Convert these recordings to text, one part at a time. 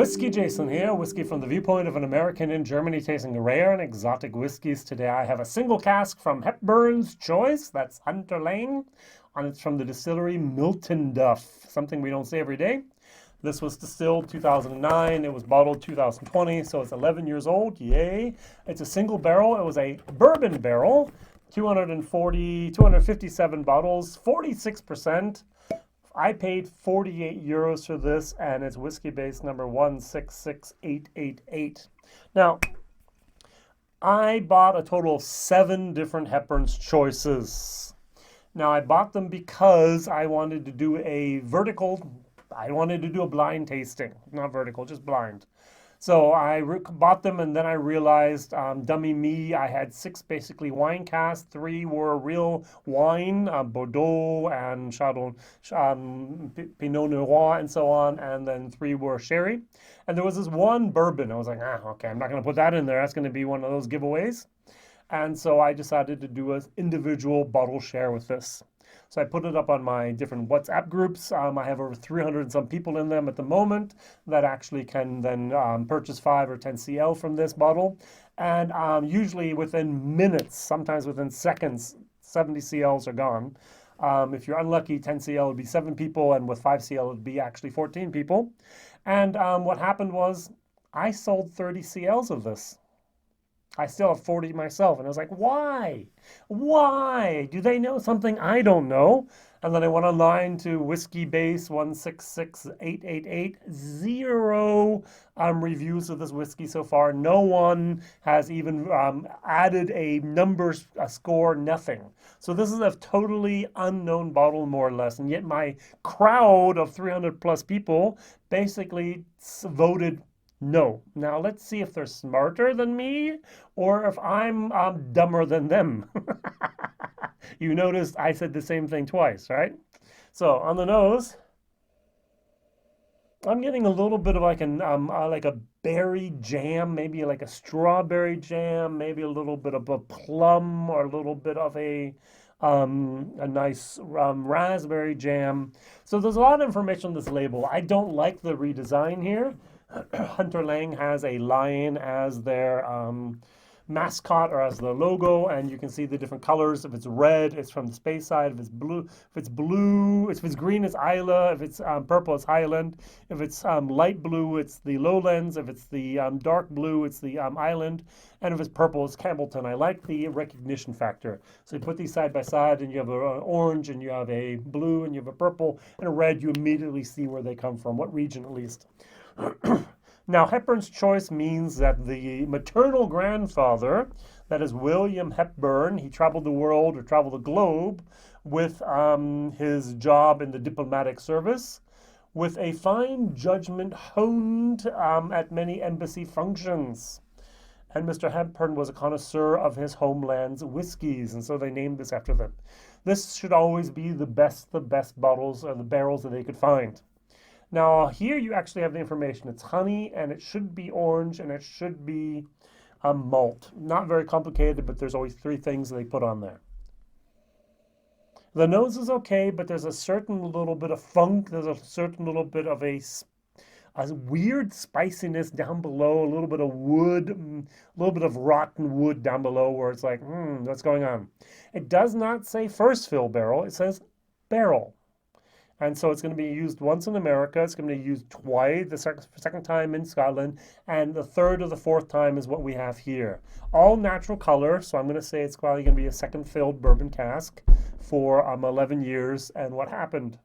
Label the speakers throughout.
Speaker 1: WhiskyJason here, whiskey from the viewpoint of an American in Germany tasting rare and exotic whiskeys. Today I have a single cask from Hepburn's Choice, that's Hunter Laing, and it's from the Distillery Miltonduff, something we don't see every day. This was distilled 2009, it was bottled 2020, so it's 11 years old, yay. It's a single barrel, it was a bourbon barrel, 257 bottles, 46%. I paid 48 euros for this, and it's whiskey base number 166888. Now, I bought a total of 7 different Hepburn's Choices. Now, I bought them because I wanted to do a blind tasting. Not vertical, just blind. So I bought them, and then I realized, dummy me, I had 6 basically wine casks. 3 were real wine, Bordeaux and Pinot Noir and so on, and then 3 were sherry. And there was this one bourbon. I was like, okay, I'm not going to put that in there. That's going to be one of those giveaways. And so I decided to do an individual bottle share with this. So I put it up on my different WhatsApp groups. I have over 300 and some people in them at the moment that actually can then purchase 5 or 10 CL from this bottle. And usually within minutes, sometimes within seconds, 70 CLs are gone. If you're unlucky, 10 CL would be 7 people, and with 5 CL it would be actually 14 people. And what happened was I sold 30 CLs of this. I still have 40 myself. And I was like, why? Why? Do they know something I don't know? And then I went online to whiskey base 166888. 0 reviews of this whiskey so far. No one has even added a score, nothing. So this is a totally unknown bottle, more or less. And yet my crowd of 300 plus people basically voted no. Now let's see if they're smarter than me or if I'm dumber than them. You noticed I said the same thing twice, right? So on the nose, I'm getting a little bit of like a berry jam, maybe like a strawberry jam, maybe a little bit of a plum, or a little bit of a nice raspberry jam. So there's a lot of information on this label. I don't like the redesign here. Hunter Laing has a lion as their mascot, or as the logo, and you can see the different colors. If it's red, it's from the Space side. If it's blue, if it's green, it's Isla. If it's purple, it's Highland. If it's light blue, it's the Lowlands. If it's the dark blue, it's the Island. And if it's purple, it's Campbellton. I like the recognition factor. So you put these side by side, and you have an orange, and you have a blue, and you have a purple, and a red. You immediately see where they come from, what region at least. Now, Hepburn's Choice means that the maternal grandfather, that is William Hepburn, he traveled the world, or traveled the globe, with his job in the diplomatic service, with a fine judgment honed at many embassy functions. And Mr. Hepburn was a connoisseur of his homeland's whiskies, and so they named this after them. This should always be the best bottles, or the barrels that they could find. Now, here you actually have the information. It's honey, and it should be orange, and it should be malt. Not very complicated, but there's always 3 things they put on there. The nose is okay, but there's a certain little bit of funk. There's a certain little bit of a weird spiciness down below, a little bit of wood, a little bit of rotten wood down below, where it's like, what's going on? It does not say first fill barrel. It says barrel. And so it's going to be used once in America. It's going to be used twice, the second time in Scotland, and the 3rd or the 4th time is what we have here. All natural color, so I'm going to say it's probably going to be a second filled bourbon cask for 11 years. And what happened?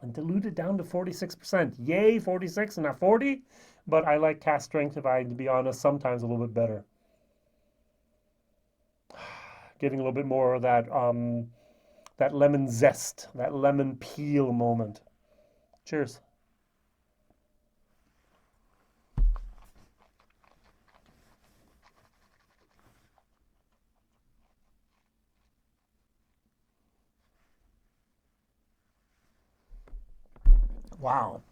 Speaker 1: And diluted down to 46%. Yay, 46 and not 40. But I like cask strength, if I had to be honest, sometimes a little bit better. Getting a little bit more of that lemon zest, that lemon peel moment. Cheers. Wow.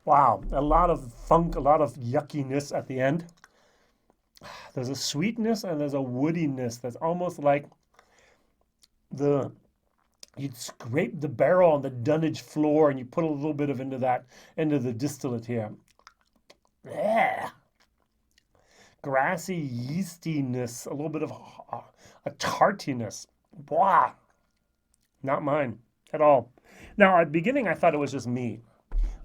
Speaker 1: Wow. A lot of funk, a lot of yuckiness at the end. There's a sweetness and there's a woodiness that's almost like you'd scrape the barrel on the dunnage floor, and you put a little bit of into the distillate here. Yeah. Grassy yeastiness, a little bit of a tartiness. Blah, not mine at all. Now, at the beginning, I thought it was just me.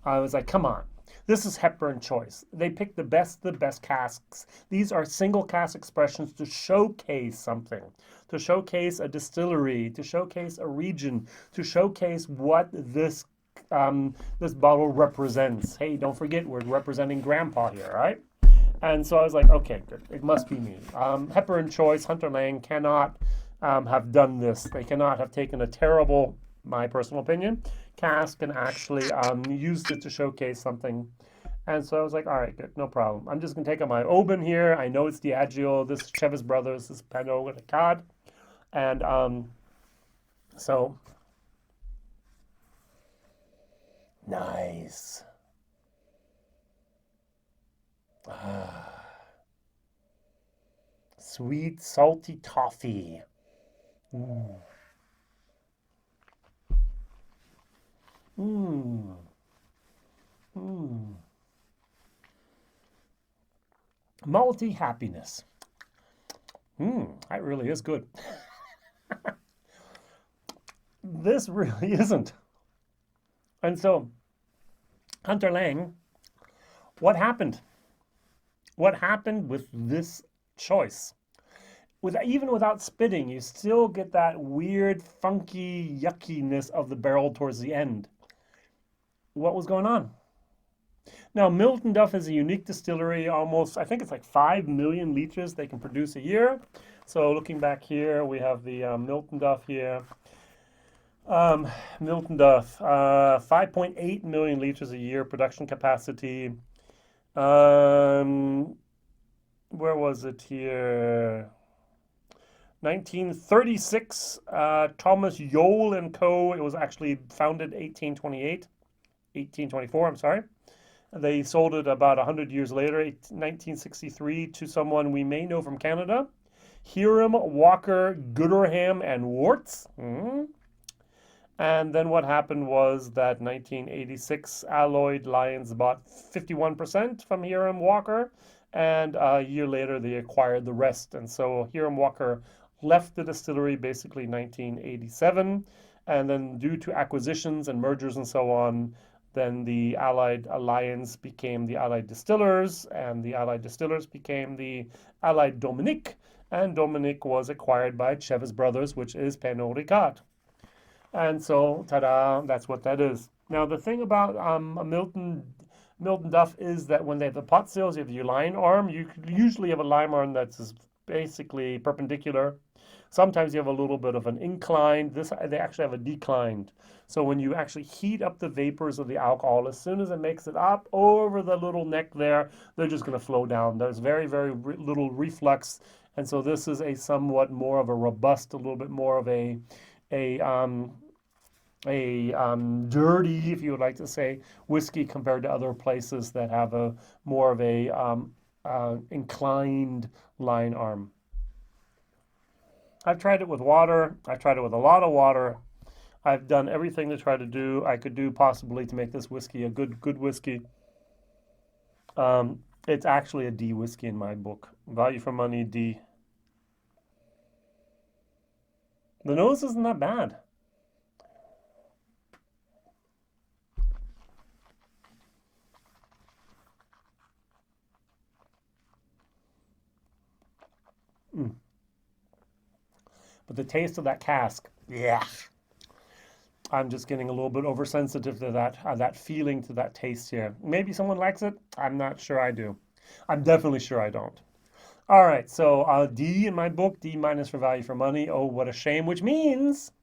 Speaker 1: I was like, come on. This is Hepburn choice. They picked the best casks. These are single cask expressions to showcase something, to showcase a distillery, to showcase a region, to showcase what this bottle represents. Hey, don't forget, we're representing Grandpa here, right? And so I was like, okay, good. It must be me. Hepburn choice, Hunter Laing cannot have done this. They cannot have taken a terrible, my personal opinion, cask and actually used it to showcase something. And so I was like, all right, good, no problem. I'm just going to take out my Oban here. I know it's Diageo. This is Chevis Brothers. This is Pernod Ricard. And so, nice. Sweet, salty toffee. Ooh. Mmm. Mmm. Malty happiness. That really is good. This really isn't. And so, Hunter Laing, what happened? What happened with this choice? Even without spitting, you still get that weird, funky yuckiness of the barrel towards the end. What was going on? Now, Miltonduff is a unique distillery, almost, I think it's like 5 million liters they can produce a year. So looking back here, we have the Miltonduff here. Miltonduff, 5.8 million liters a year production capacity. Where was it here? 1936, Thomas Yole and Co. It was actually founded 1824, I'm sorry. They sold it about 100 years later, 1963, to someone we may know from Canada. Hiram, Walker, Gooderham, and Worts. And then what happened was that 1986, Alloyed Lions bought 51% from Hiram Walker, and a year later they acquired the rest. And so Hiram Walker left the distillery basically 1987, and then due to acquisitions and mergers and so on, then the Allied Alliance became the Allied Distillers, and the Allied Distillers became the Allied Dominique, and Dominique was acquired by Chevis Brothers, which is Pernod Ricard. And so, ta-da, that's what that is. Now, the thing about Miltonduff is that when they have the pot stills, you have your line arm. You usually have a line arm that's basically perpendicular. Sometimes you have a little bit of an inclined. They actually have a declined. So when you actually heat up the vapors of the alcohol, as soon as it makes it up over the little neck there, they're just going to flow down. There's very, very little reflux. And so this is a somewhat more of a robust, a little bit more of a dirty, if you would like to say, whiskey compared to other places that have a more of a inclined line arm. I've tried it with water. I've tried it with a lot of water. I've done everything to try to do I could do possibly to make this whiskey a good whiskey. It's actually a D whiskey in my book. Value for money, D. The nose isn't that bad. But the taste of that cask, yeah. I'm just getting a little bit oversensitive to that feeling, to that taste here. Maybe someone likes it. I'm not sure I do. I'm definitely sure I don't. All right, so D in my book, D minus for value for money. Oh, what a shame, which means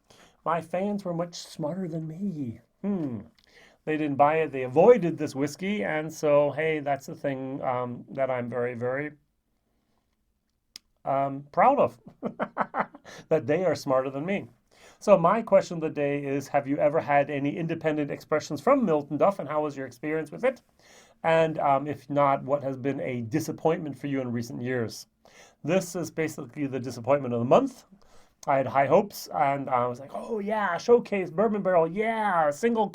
Speaker 1: my fans were much smarter than me. They didn't buy it. They avoided this whiskey. And so, hey, that's the thing that I'm very, very proud of, that they are smarter than me. So my question of the day is, have you ever had any independent expressions from Miltonduff, and how was your experience with it? And if not, what has been a disappointment for you in recent years? This is basically the disappointment of the month. I had high hopes, and I was like, oh yeah, showcase bourbon barrel, yeah, single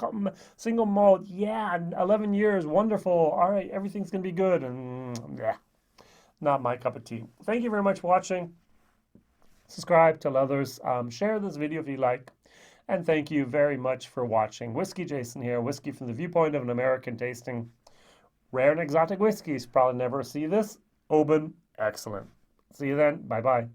Speaker 1: malt, yeah, 11 years, wonderful. All right, everything's gonna be good, and yeah, not my cup of tea. Thank you very much for watching. Subscribe, tell others, share this video if you like, and thank you very much for watching. Whiskey Jason here, whiskey from the viewpoint of an American tasting rare and exotic whiskeys. Probably never see this. Oban, excellent. See you then. Bye bye.